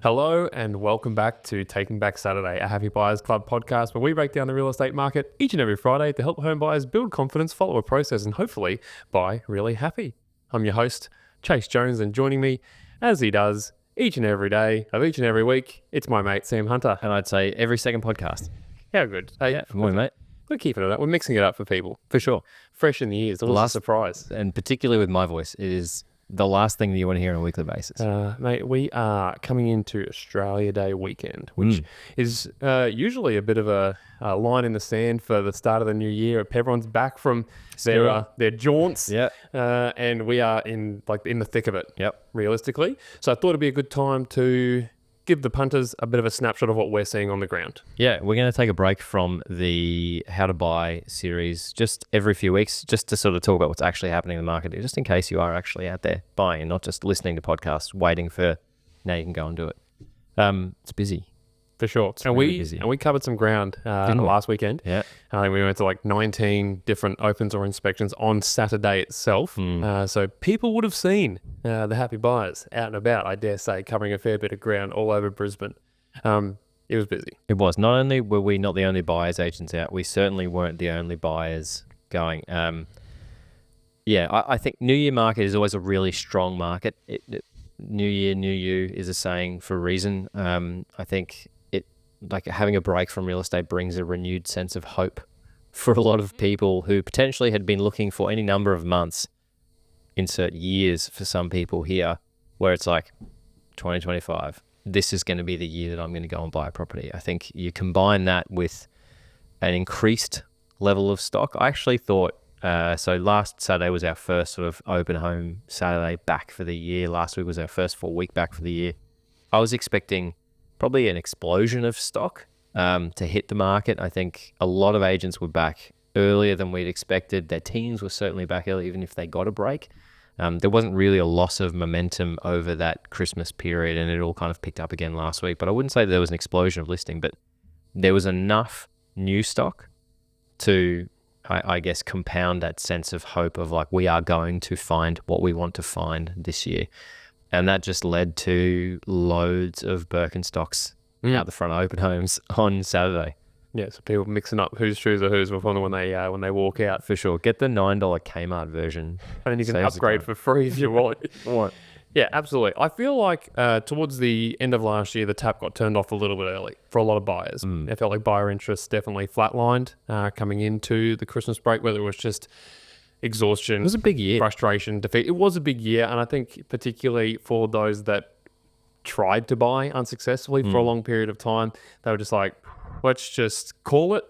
Hello and welcome back to Taking Back Saturday, a Happy Buyers Club podcast where we break down the real estate market each and every Friday to help home buyers build confidence, follow a process, and hopefully buy really happy. I'm your host, Chayse Jones, and joining me, as he does each and every day of each and every week, it's my mate, Sam Hunter. And I'd say every second podcast. How good? Hey, Yeah, for morning, mate. We're keeping it up. We're mixing it up for people. For sure. Fresh in the ears. The last surprise. And particularly with my voice, it is the last thing that you want to hear on a weekly basis. Mate, we are coming into Australia Day weekend, which is usually a bit of a line in the sand for the start of the new year. Everyone's back from their jaunts, and we are in the thick of it. Realistically, so I thought it'd be a good time to give the punters a bit of a snapshot of what we're seeing on the ground. Yeah, we're going to take a break from the How to Buy series just every few weeks, just to sort of talk about what's actually happening in the market, just in case you are actually out there buying and not just listening to podcasts, waiting for now you can go and do it. It's busy. For sure. And we covered some ground last weekend. Yeah. I think we went to 19 different opens or inspections on Saturday itself. So people would have seen the happy buyers out and about, I dare say, covering a fair bit of ground all over Brisbane. It was busy. It was. Not only were we not the only buyers agents out, we certainly weren't the only buyers going. I think New Year market is always a really strong market. New Year, New You is a saying for a reason. I think having a break from real estate brings a renewed sense of hope for a lot of people who potentially had been looking for any number of months, insert years for some people here, where it's like 2025, this is going to be the year that I'm going to go and buy a property. I think you combine that with an increased level of stock. I actually thought, so last Saturday was our first sort of open home Saturday back for the year. Last week was our first full week back for the year. I was expecting probably an explosion of stock to hit the market. I think a lot of agents were back earlier than we'd expected. Their teams were certainly back early, even if they got a break. There wasn't really a loss of momentum over that Christmas period, and it all kind of picked up again last week. But I wouldn't say there was an explosion of listing, but there was enough new stock to, I guess, compound that sense of hope of we are going to find what we want to find this year. And that just led to loads of Birkenstocks out the front of open homes on Saturday. Yeah, so people mixing up whose shoes are whose when they walk out. For sure. Get the $9 Kmart version. And then you can upgrade for free if you want. Yeah, absolutely. I feel like towards the end of last year, the tap got turned off a little bit early for a lot of buyers. It felt like buyer interest definitely flatlined coming into the Christmas break, whether it was just exhaustion. It was a big year. Frustration, defeat. It was a big year. And I think particularly for those that tried to buy unsuccessfully for a long period of time, they were just like, let's just call it.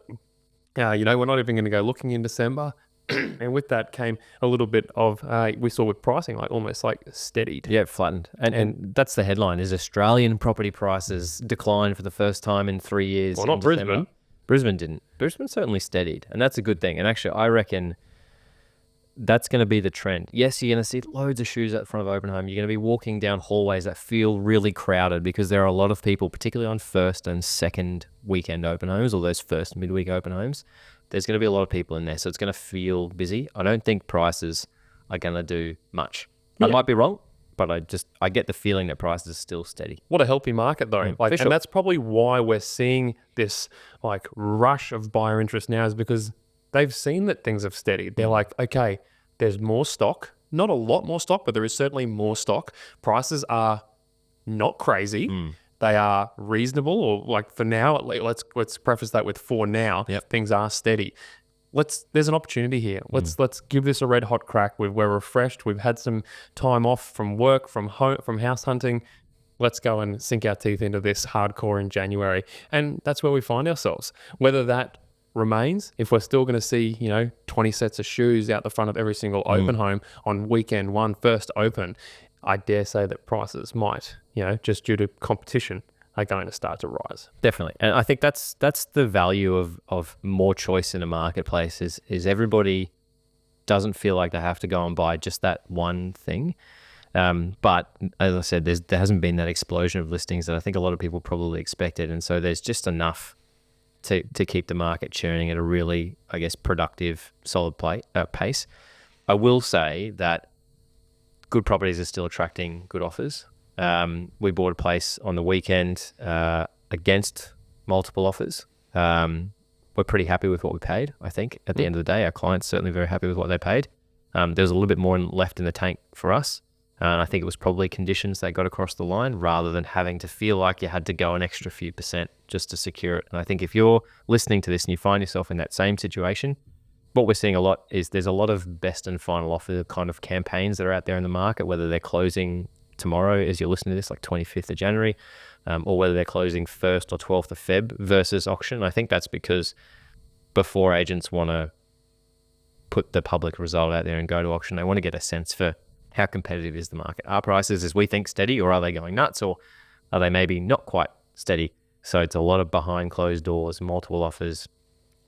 We're not even going to go looking in December. And with that came a little bit of, we saw with pricing, almost steadied. Yeah, flattened. And that's the headline, is Australian property prices declined for the first time in 3 years. Well, not Brisbane. Brisbane didn't. Brisbane certainly steadied. And that's a good thing. And actually, I reckon that's going to be the trend. Yes, you're going to see loads of shoes at the front of open home. You're going to be walking down hallways that feel really crowded because there are a lot of people, particularly on first and second weekend open homes, or those first midweek open homes. There's going to be a lot of people in there, so it's going to feel busy. I don't think prices are going to do much. I might be wrong, but I get the feeling that prices are still steady. What a healthy market though. For sure. And that's probably why we're seeing this rush of buyer interest now, is because they've seen that things have steadied. They're like, okay, there's more stock. Not a lot more stock, but there is certainly more stock. Prices are not crazy. They are reasonable, or for now, at least, let's preface that with for now, things are steady. There's an opportunity here. Let's give this a red hot crack. We're refreshed. We've had some time off from work, from home, from house hunting. Let's go and sink our teeth into this hardcore in January. And that's where we find ourselves. Whether that remains, if we're still going to see 20 sets of shoes out the front of every single open home on weekend one, first open, I dare say that prices might, just due to competition, are going to start to rise. Definitely. And I think that's the value of more choice in a marketplace is everybody doesn't feel like they have to go and buy just that one thing. But as I said, there hasn't been that explosion of listings that I think a lot of people probably expected. And so there's just enough to keep the market churning at a really, I guess, productive, solid pace. I will say that good properties are still attracting good offers. We bought a place on the weekend against multiple offers. We're pretty happy with what we paid, I think. At the end of the day, our clients certainly very happy with what they paid. There was a little bit more left in the tank for us. And I think it was probably conditions that got across the line rather than having to feel like you had to go an extra few percent just to secure it. And I think if you're listening to this and you find yourself in that same situation, what we're seeing a lot is there's a lot of best and final offer kind of campaigns that are out there in the market, whether they're closing tomorrow as you're listening to this, like 25th of January, or whether they're closing 1st or 12th of Feb versus auction. I think that's because before agents want to put the public result out there and go to auction, they want to get a sense for how competitive is the market. Are prices, as we think, steady, or are they going nuts, or are they maybe not quite steady? So it's a lot of behind closed doors, multiple offers,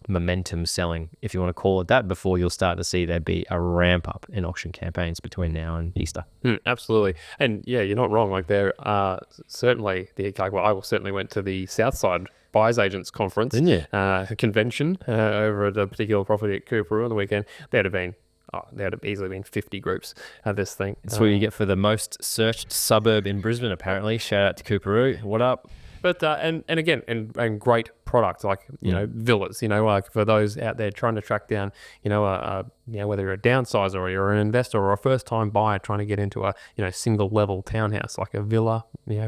momentum selling, if you want to call it that, before you'll start to see there be a ramp up in auction campaigns between now and Easter. Absolutely. And yeah, you're not wrong. Like there are certainly I certainly went to the Southside Buyers Agents Conference, Didn't you? Convention over at a particular property at Coorparoo on the weekend. There would have easily been 50 groups at this thing. That's what you get for the most searched suburb in Brisbane, apparently. Shout out to Coorparoo. What up? But and again, and great product, like villas, like for those out there trying to track down, whether you're a downsizer or you're an investor or a first time buyer trying to get into a single level townhouse like a villa,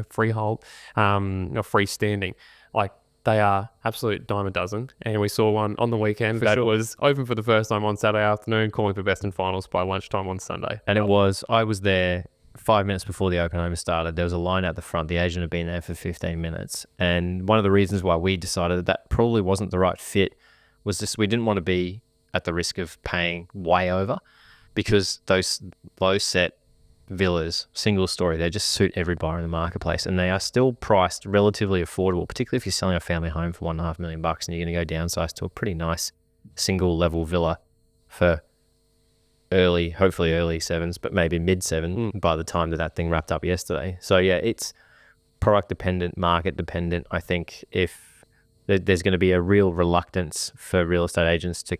freehold, or freestanding, like they are absolute dime a dozen. And we saw one on the weekend that was open for the first time on Saturday afternoon, calling for best and finals by lunchtime on Sunday. And I was there 5 minutes before the open home started. There was a line out the front. The agent had been there for 15 minutes. And one of the reasons why we decided that probably wasn't the right fit was just we didn't want to be at the risk of paying way over, because those low set villas, single story, they just suit every buyer in the marketplace, and they are still priced relatively affordable, particularly if you're selling a family home for $1.5 million and you're going to go downsize to a pretty nice single level villa for hopefully early sevens, but maybe mid seven by the time that thing wrapped up yesterday. So yeah, it's product dependent, market dependent. I think if there's going to be a real reluctance for real estate agents to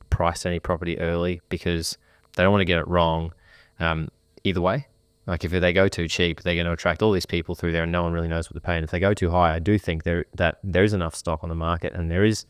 price any property early because they don't want to get it wrong. Either way, like if they go too cheap, they're going to attract all these people through there and no one really knows what to pay. And if they go too high, I do think that there is enough stock on the market and there is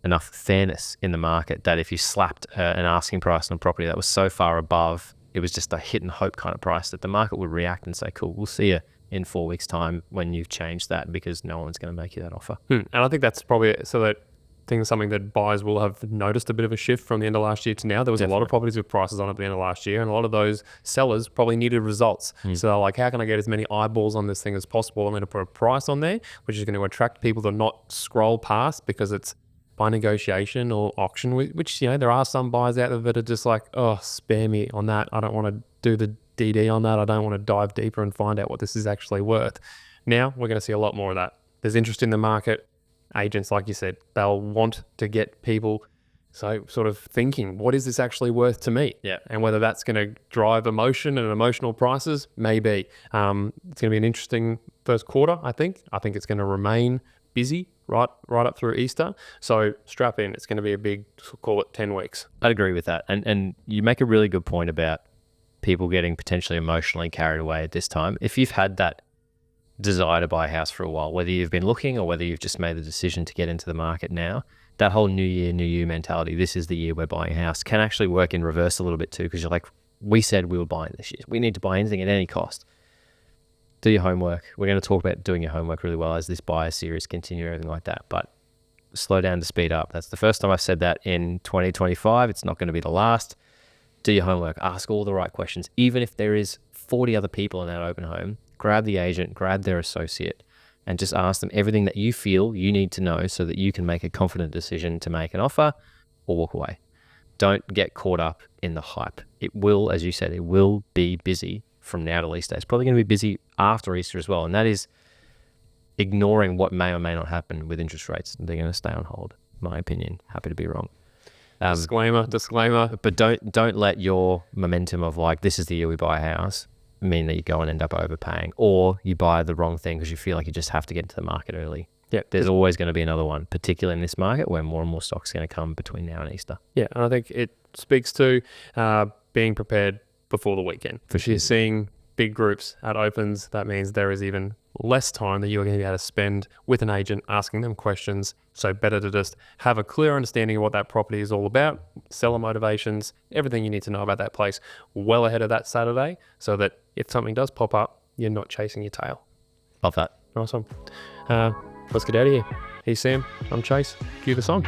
enough fairness in the market that if you slapped an asking price on a property that was so far above, it was just a hit and hope kind of price, that the market would react and say, cool, we'll see you in 4 weeks time when you've changed that, because no one's going to make you that offer. And I think that's probably something that buyers will have noticed a bit of a shift from the end of last year to now. There was a lot of properties with prices on at the end of last year, and a lot of those sellers probably needed results. So they're like, how can I get as many eyeballs on this thing as possible? I'm going to put a price on there, which is going to attract people to not scroll past because it's by negotiation or auction, which, there are some buyers out there that are just like, oh, spare me on that. I don't want to do the DD on that. I don't want to dive deeper and find out what this is actually worth. Now we're going to see a lot more of that. There's interest in the market. Agents, like you said, they'll want to get people sort of thinking, what is this actually worth to me? Yeah. And whether that's going to drive emotion and emotional prices, maybe. It's going to be an interesting first quarter, I think. I think it's going to remain busy right up through Easter. So strap in. It's going to be a big, call it 10 weeks. I'd agree with that. And you make a really good point about people getting potentially emotionally carried away at this time. If you've had that desire to buy a house for a while, whether you've been looking or whether you've just made the decision to get into the market now, that whole new year, new you mentality, this is the year we're buying a house, can actually work in reverse a little bit too, because you're like, we said we were buying this year. We need to buy anything at any cost. Do your homework. We're going to talk about doing your homework really well as this buyer series continue, everything like that. But slow down to speed up. That's the first time I've said that in 2025. It's not going to be the last. Do your homework. Ask all the right questions. Even if there is 40 other people in that open home, grab the agent, grab their associate, and just ask them everything that you feel you need to know so that you can make a confident decision to make an offer or walk away. Don't get caught up in the hype. It will, as you said, it will be busy from now to Easter. It's probably going to be busy after Easter as well. And that is ignoring what may or may not happen with interest rates. They're going to stay on hold, in my opinion. Happy to be wrong. Disclaimer. But don't let your momentum of like, this is the year we buy a house, mean that you go and end up overpaying, or you buy the wrong thing because you feel like you just have to get into the market early. Yeah, there's always going to be another one, particularly in this market where more and more stock's going to come between now and Easter. Yeah, and I think it speaks to being prepared before the weekend. For sure. You're seeing big groups at opens, that means there is even less time that you're going to be able to spend with an agent asking them questions. So better to just have a clear understanding of what that property is all about, seller motivations, everything you need to know about that place well ahead of that Saturday, so that if something does pop up, you're not chasing your tail. Love that. Nice one. Let's get out of here. He's Sam. I'm Chase. Cue the song.